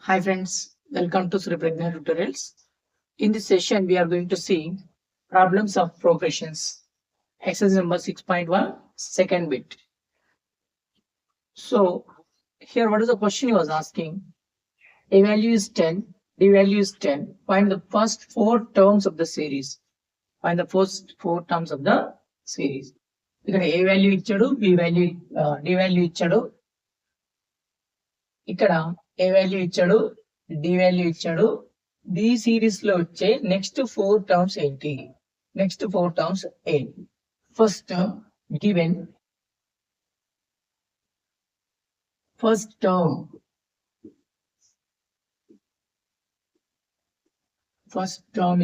Hi friends, welcome to Sri Pragna Tutorials. In this session, we are going to see problems of progressions. Exercise number 6.1, second bit. So here what is the question he was asking? A value is 10, B value is 10. Find the first four terms of the series. Find the first four terms of the series. ఇక్కడ ఏ value ఇచ్చాడు, B value D value ఇచ్చాడు, ఇక్కడ ఏ value ఇచ్చాడు, D value ఇచ్చాడు. D series లో వచ్చే next four terms ఏంటి? Next four terms ఏంటి? First term given, first term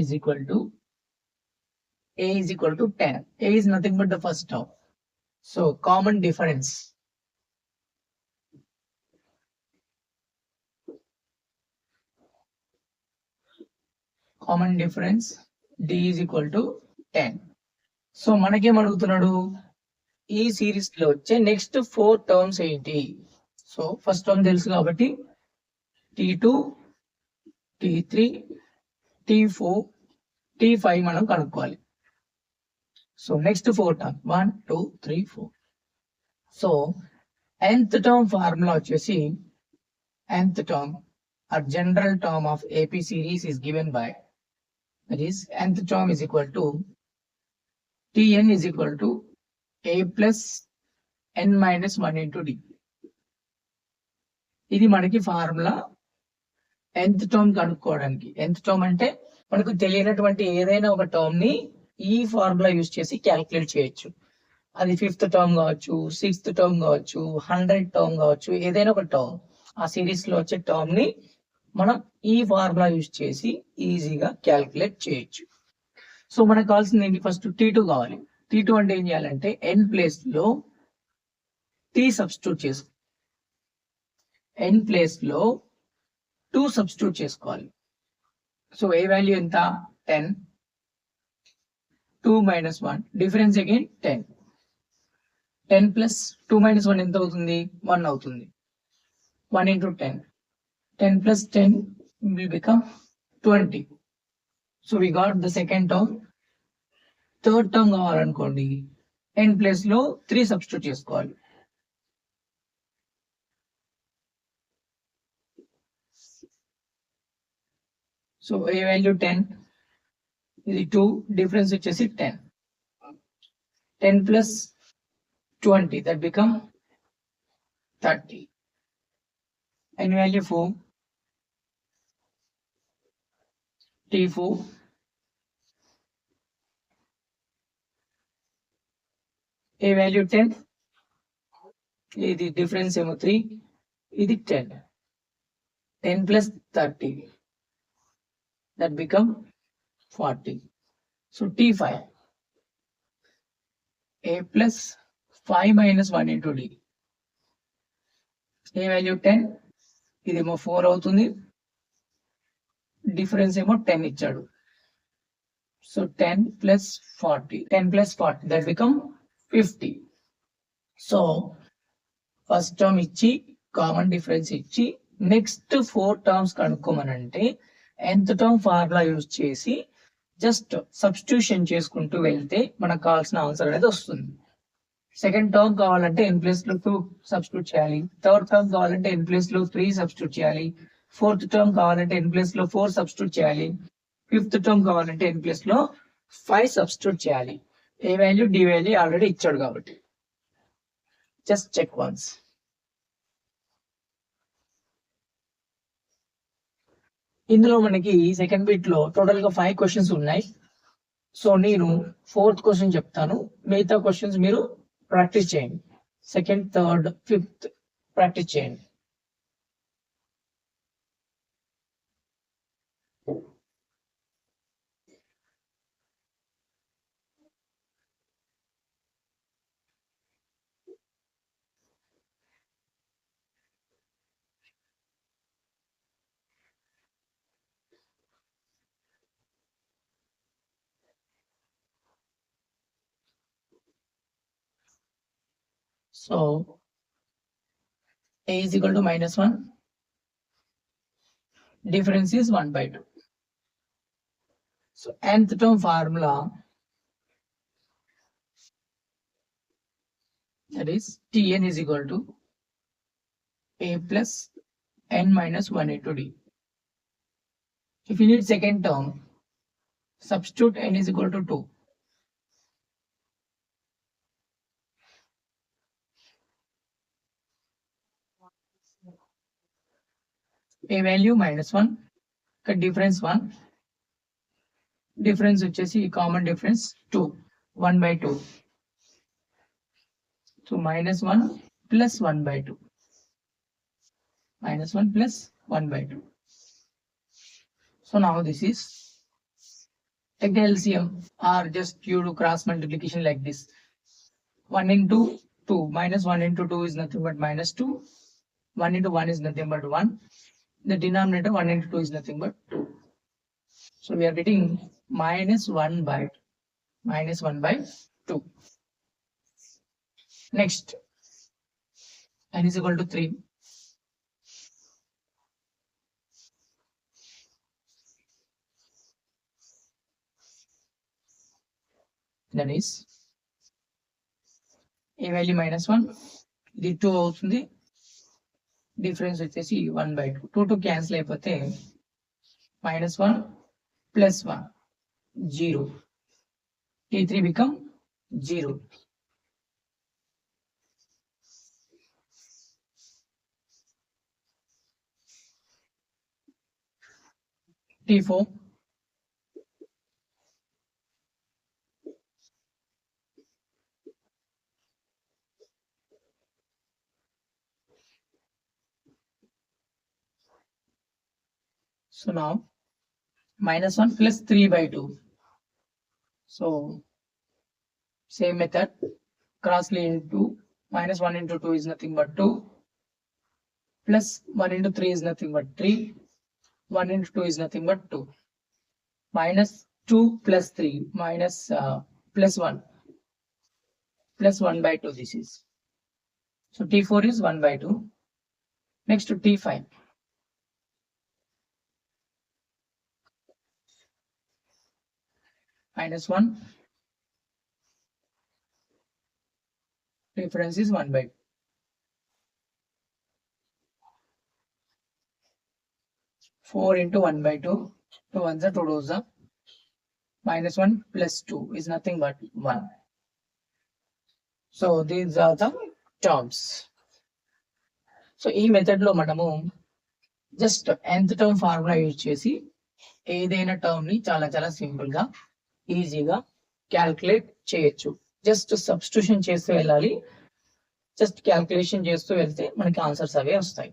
is equal to a is equal to 10. A is nothing but the first term. So common difference. Common difference d is equal to 10. So మనకేం అడుగుతున్నాడు, ఈ series లో వచ్చే next four terms ఏంటి? So first term తెలుసు కాబట్టి T2, T3, T4, T5 మనం కనుక్కోవాలి. So next four term 1, 2, 3, 4. So nth term formula వచ్చేసి nth term or general term of AP series is given by, that is nth term is equal to Tn is equal to a plus n minus 1 into d. ఇది మనకి formula nth term కనుక్కోవడానికి. nth term అంటే మనకు తెలియనటువంటి ఏదైనా ఒక term ని ఈ ఫార్ములా యూజ్ చేసి క్యాల్కులేట్ చేయొచ్చు. అది 5th టర్మ్ కావచ్చు, 6th టర్మ్ కావచ్చు, 100th టర్మ్ కావచ్చు, ఏదైనా ఒక టర్మ్. ఆ సిరీస్ లో వచ్చే టర్మ్ ని మనం ఈ ఫార్ములా యూజ్ చేసి ఈజీగా క్యాల్కులేట్ చేయొచ్చు. సో మనకు కావాల్సింది ఏంటి? ఫస్ట్ T2 కావాలి. T2 అంటే ఏం చేయాలంటే n ప్లేస్ లో t సబ్స్టిట్యూట్ చేసుకో, n ప్లేస్ లో 2 సబ్స్టిట్యూట్ చేసుకోవాలి. సో ఏ వాల్యూ ఎంత? 10. 2 minus 1, difference again 10. 10 plus 2 minus 1 ఎంత అవుతుంది? 1 అవుతుంది. 1 into 10. 10 plus 10 will become 20. So we got the second term. Third term కావాలనుకోండి n ప్లేస్ లో 3 సబ్స్టిట్యూట్ చేసుకోవాలి. సో ఏ వాల్యూ 10, ఇది 2, డిఫరెన్స్ వచ్చేసి 10. 10 plus 20, that become 30. n value 4, T4, a value 10, ఇది difference ఏమో 3, ఇది 10. 10 plus 30, that become 40. So T5, a plus 5 minus 1 into d. a value 10, ఇదేమో 4 అవుతుంది, డిఫరెన్స్ ఏమో 10 ఇచ్చాడు. So 10 plus 40, 10 plus 40, that become 50. So first term ఇచ్చి common difference ఇచ్చి next 4 terms కనుక్కోమనంటే nth టర్మ్ ఫార్ములా యూజ్ చేసి జస్ట్ సబ్స్టిట్యూషన్ చేసుకుంటూ వెళ్తే మనకు కావాల్సిన ఆన్సర్ అనేది వస్తుంది. సెకండ్ టర్మ్ కావాలంటే n ప్లేస్ లో 2 సబ్స్టిట్యూట్ చేయాలి. థర్డ్ టర్మ్ కావాలంటే n ప్లేస్ లో 3 సబ్స్టిట్యూట్ చేయాలి. ఫోర్త్ టర్మ్ కావాలంటే n ప్లేస్ లో 4 సబ్స్టిట్యూట్ చేయాలి. ఫిఫ్త్ టర్మ్ కావాలంటే n ప్లేస్ లో 5 సబ్స్టిట్యూట్ చేయాలి. ఏ వాల్యూ డి వాల్యూ ఆల్రెడీ ఇచ్చాడు కాబట్టి జస్ట్ చెక్ వన్స్. ఇందులో మనకి సెకండ్ బిట్ లో టోటల్ గా 5 క్వశ్చన్స్ ఉన్నాయి. సో నేను 4th క్వశ్చన్ చెప్తాను, మిగతా క్వశ్చన్స్ మీరు ప్రాక్టీస్ చేయండి. సెకండ్, థర్డ్, 5th ప్రాక్టీస్ చేయండి. So a is equal to -1, difference is 1/2. So nth term formula, that is Tn is equal to a plus n minus 1 into d. If you need second term, substitute n is equal to 2. A value -1, difference 1, difference వచ్చేసి common difference 2, 1/2. So -1 plus 1/2, -1 plus 1/2. So now this is take the LCM or just you do cross multiplication like this. 1 into 2, -1 into 2 is nothing but -2. 1 into 1 is nothing but 1. The denominator 1 into 2 is nothing but 2. So we are getting -1/2. Next, n is equal to 3. That is a value -1, ఇది 2 అవుతుంది, difference వచ్చేసి 1/2. 2 cancel అయిపోతే -1 plus 1, 0. T3 become 0. T4, so now -1 plus 3/2. So same method, crossly into -1 into 2 is nothing but 2, plus 1 into 3 is nothing but 3, 1 into 2 is nothing but 2, -2 plus 3 plus 1 plus 1/2 this is. So T4 is 1/2. Next to T5. -1, difference is 1/2. 4 into 1/2, 2 ones are 2 2s are, -1 plus 2 is nothing but 1. So these are the terms. So ఈ method లో మనము just nth term formula use చేసి ఏదైనా term ని చాలా చాలా simple గా ఈజీగా క్యాల్కులేట్ చేయొచ్చు. జస్ట్ సబ్స్టిట్యూషన్ చేస్తూ వెళ్ళాలి, జస్ట్ క్యాల్కులేషన్ చేస్తూ వెళ్తే మనకి ఆన్సర్స్ అవే వస్తాయి.